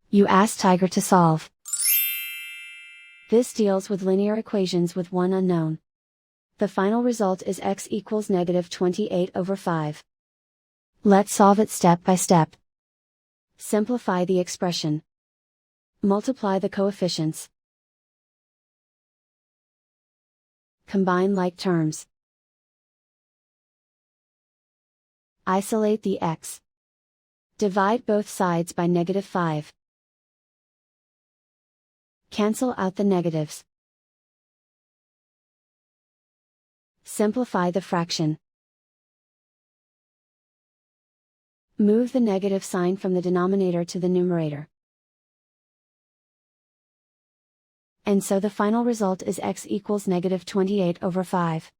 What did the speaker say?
You ask Tiger to solve. This deals with linear equations with one unknown. The final result is x equals -28/5. Let's solve it step by step. Simplify the expression. Multiply the coefficients. Combine like terms. Isolate the x. Divide both sides by -5. Cancel out the negatives. Simplify the fraction. Move the negative sign from the denominator to the numerator. And so the final result is x equals -28/5.